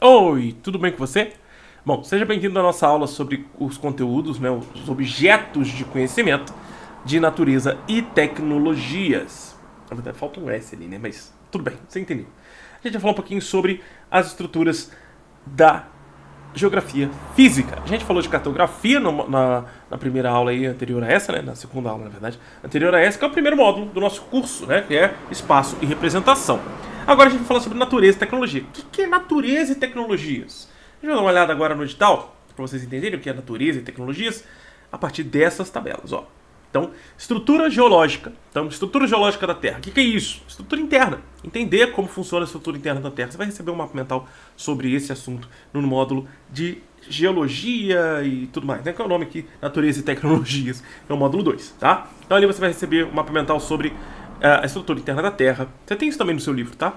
Oi, tudo bem com você? Bom, seja bem-vindo à nossa aula sobre os conteúdos, né, os objetos de conhecimento de natureza e tecnologias. Na verdade, falta um S ali, né? Mas tudo bem, você entendeu. A gente vai falar um pouquinho sobre as estruturas da geografia física. A gente falou de cartografia na primeira aula aí, anterior a essa, né? Na segunda aula, na verdade. Anterior a essa, que é o primeiro módulo do nosso curso, né? Que é espaço e representação. Agora a gente vai falar sobre natureza e tecnologia. O que é natureza e tecnologias? A gente vai dar uma olhada agora no edital, para vocês entenderem o que é natureza e tecnologias, a partir dessas tabelas, ó. Então, estrutura geológica. Então, estrutura geológica da Terra. O que é isso? Estrutura interna. Entender como funciona a estrutura interna da Terra. Você vai receber um mapa mental sobre esse assunto no módulo de geologia e tudo mais, né? Que é o nome aqui, natureza e tecnologias. É o módulo 2, tá? Então, ali você vai receber um mapa mental sobre a estrutura interna da Terra. Você tem isso também no seu livro, tá?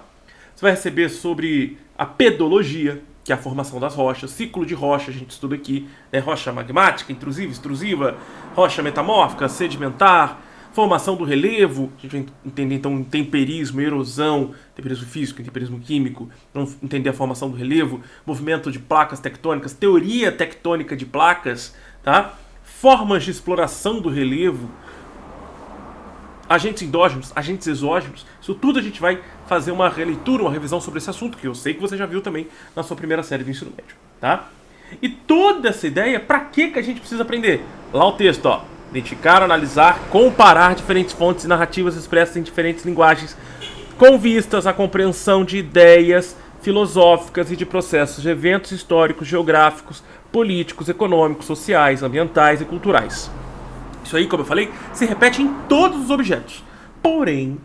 Você vai receber sobre a pedologia, que é a formação das rochas, ciclo de rocha, a gente estuda aqui, né? Rocha magmática, intrusiva, extrusiva, rocha metamórfica, sedimentar, formação do relevo, a gente vai entender então temperismo, erosão, temperismo físico, temperismo químico, vamos entender a formação do relevo, movimento de placas tectônicas, teoria tectônica de placas, tá? Formas de exploração do relevo, agentes endógenos, agentes exógenos, isso tudo a gente vai fazer uma releitura, uma revisão sobre esse assunto, que eu sei que você já viu também na sua primeira série do ensino médio, tá? E toda essa ideia, para que a gente precisa aprender? Lá o texto, ó, identificar, analisar, comparar diferentes fontes e narrativas expressas em diferentes linguagens, com vistas à compreensão de ideias filosóficas e de processos de eventos históricos, geográficos, políticos, econômicos, sociais, ambientais e culturais. Isso aí, como eu falei, se repete em todos os objetos. Porém,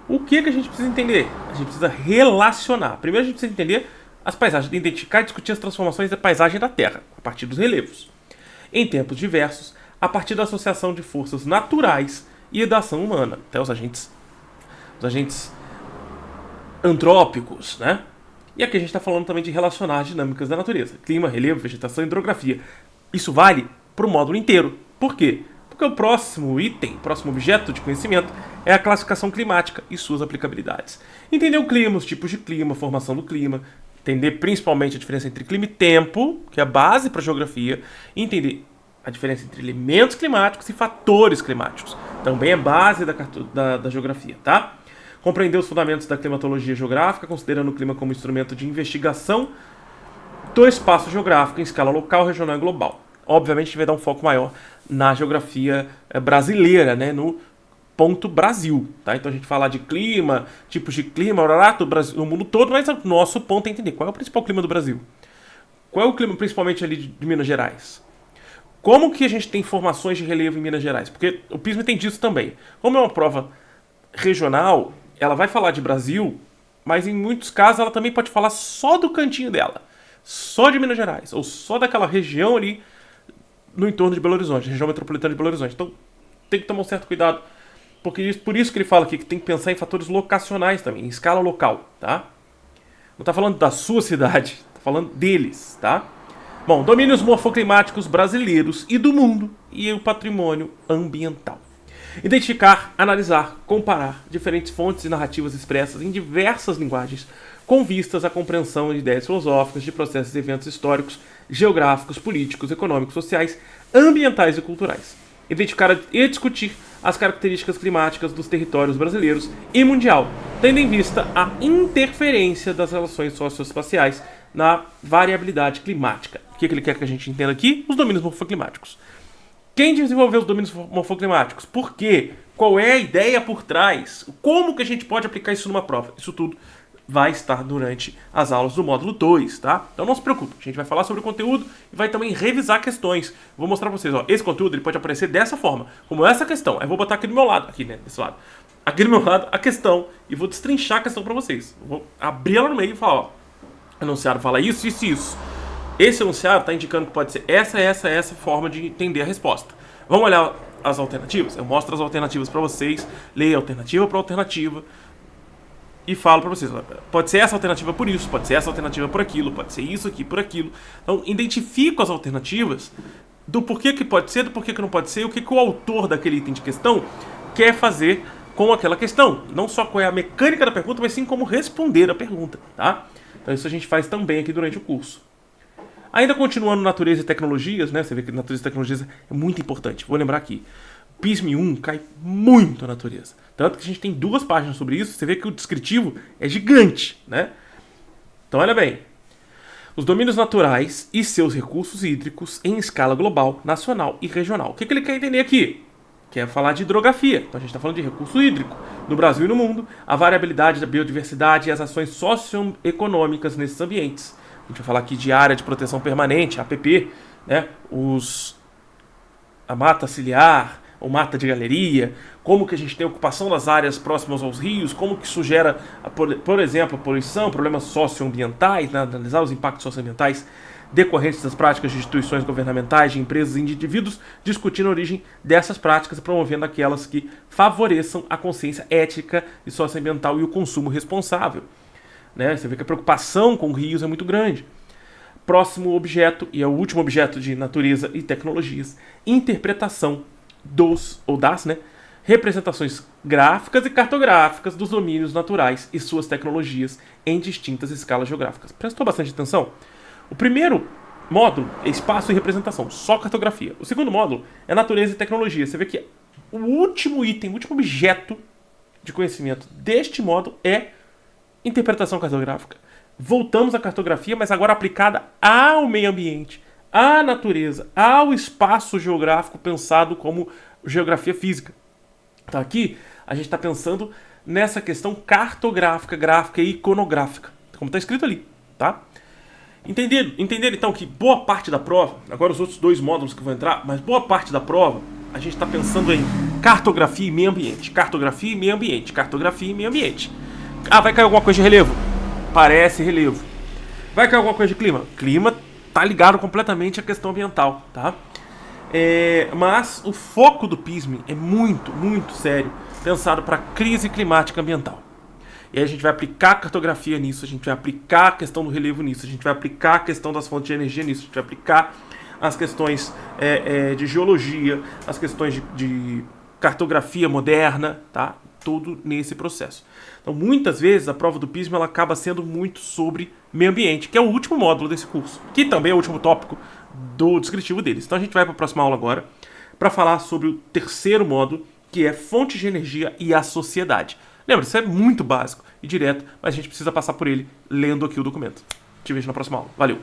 o que a gente precisa entender? A gente precisa relacionar. Primeiro a gente precisa entender as paisagens, identificar e discutir as transformações da paisagem da Terra, a partir dos relevos. Em tempos diversos, a partir da associação de forças naturais e da ação humana, até os agentes antrópicos, né? E aqui a gente está falando também de relacionar as dinâmicas da natureza. Clima, relevo, vegetação e hidrografia. Isso vale para o módulo inteiro. Por quê? Porque o próximo item, o próximo objeto de conhecimento é a classificação climática e suas aplicabilidades. Entender o clima, os tipos de clima, a formação do clima, entender principalmente a diferença entre clima e tempo, que é a base para a geografia, entender a diferença entre elementos climáticos e fatores climáticos, também é base da geografia, tá? Compreender os fundamentos da climatologia geográfica, considerando o clima como instrumento de investigação do espaço geográfico em escala local, regional e global. Obviamente, a gente vai dar um foco maior na geografia brasileira, né, no ponto Brasil, tá? Então a gente fala de clima, tipos de clima, no mundo todo, mas o nosso ponto é entender qual é o principal clima do Brasil. Qual é o clima principalmente ali de Minas Gerais? Como que a gente tem formações de relevo em Minas Gerais? Porque o PISME tem disso também. Como é uma prova regional, ela vai falar de Brasil, mas em muitos casos ela também pode falar só do cantinho dela, só de Minas Gerais, ou só daquela região ali no entorno de Belo Horizonte, região metropolitana de Belo Horizonte. Então tem que tomar um certo cuidado, porque por isso que ele fala aqui que tem que pensar em fatores locacionais também, em escala local, tá? Não está falando da sua cidade, está falando deles, tá? Bom, domínios morfoclimáticos brasileiros e do mundo e o patrimônio ambiental. Identificar, analisar, comparar diferentes fontes e narrativas expressas em diversas linguagens com vistas à compreensão de ideias filosóficas, de processos e eventos históricos, geográficos, políticos, econômicos, sociais, ambientais e culturais. Identificar e discutir as características climáticas dos territórios brasileiros e mundial, tendo em vista a interferência das relações socioespaciais na variabilidade climática. O que ele quer que a gente entenda aqui? Os domínios morfoclimáticos. Quem desenvolveu os domínios morfoclimáticos? Por quê? Qual é a ideia por trás? Como que a gente pode aplicar isso numa prova? Isso tudo vai estar durante as aulas do módulo 2, tá? Então não se preocupe, a gente vai falar sobre o conteúdo e vai também revisar questões. Vou mostrar pra vocês, ó, esse conteúdo ele pode aparecer dessa forma, como essa questão. Eu vou botar aqui do meu lado, aqui, né, desse lado. Aqui do meu lado, a questão, e vou destrinchar a questão pra vocês. Vou abrir ela no meio e falar, ó, o enunciado fala isso, isso e isso. Esse enunciado está indicando que pode ser essa forma de entender a resposta. Vamos olhar as alternativas? Eu mostro as alternativas para vocês, leio alternativa por alternativa e falo para vocês. Pode ser essa alternativa por isso, pode ser essa alternativa por aquilo, pode ser isso aqui por aquilo. Então, identifico as alternativas do porquê que pode ser, do porquê que não pode ser, o que o autor daquele item de questão quer fazer com aquela questão. Não só qual é a mecânica da pergunta, mas sim como responder a pergunta, tá? Então isso a gente faz também aqui durante o curso. Ainda continuando natureza e tecnologias, né? Você vê que natureza e tecnologias é muito importante. Vou lembrar aqui. PISM 1 cai muito a natureza. Tanto que a gente tem 2 páginas sobre isso. Você vê que o descritivo é gigante, né? Então olha bem. Os domínios naturais e seus recursos hídricos em escala global, nacional e regional. O que ele quer entender aqui? Quer falar de hidrografia. Então a gente está falando de recurso hídrico no Brasil e no mundo, a variabilidade da biodiversidade e as ações socioeconômicas nesses ambientes. A gente vai falar aqui de área de proteção permanente, APP, né? A mata ciliar, ou mata de galeria, como que a gente tem ocupação das áreas próximas aos rios, como que isso gera, por exemplo, a poluição, problemas socioambientais, né? Analisar os impactos socioambientais decorrentes das práticas de instituições governamentais, de empresas e de indivíduos, discutindo a origem dessas práticas e promovendo aquelas que favoreçam a consciência ética e socioambiental e o consumo responsável. Né? Você vê que a preocupação com rios é muito grande. Próximo objeto, e é o último objeto de natureza e tecnologias, interpretação das representações gráficas e cartográficas dos domínios naturais e suas tecnologias em distintas escalas geográficas. Prestou bastante atenção? O primeiro módulo é espaço e representação, só cartografia. O segundo módulo é natureza e tecnologia. Você vê que o último item, o último objeto de conhecimento deste módulo é interpretação cartográfica. Voltamos à cartografia, mas agora aplicada ao meio ambiente, à natureza, ao espaço geográfico pensado como geografia física. Então aqui a gente está pensando nessa questão cartográfica, gráfica e iconográfica, como está escrito ali, tá? Entender então que boa parte da prova, agora os outros 2 módulos que vão entrar, mas boa parte da prova a gente está pensando em cartografia e meio ambiente, cartografia e meio ambiente, cartografia e meio ambiente. Ah, vai cair alguma coisa de relevo? Parece relevo. Vai cair alguma coisa de clima? Clima tá ligado completamente à questão ambiental, tá? Mas o foco do PISM é muito, muito sério, pensado para crise climática ambiental. E aí a gente vai aplicar a cartografia nisso, a gente vai aplicar a questão do relevo nisso, a gente vai aplicar a questão das fontes de energia nisso, a gente vai aplicar as questões de geologia, as questões de cartografia moderna, tá? Tudo nesse processo. Então, muitas vezes, a prova do PISM ela acaba sendo muito sobre meio ambiente, que é o último módulo desse curso, que também é o último tópico do descritivo deles. Então, a gente vai para a próxima aula agora para falar sobre o terceiro módulo, que é fontes de energia e a sociedade. Lembra, isso é muito básico e direto, mas a gente precisa passar por ele lendo aqui o documento. Te vejo na próxima aula. Valeu!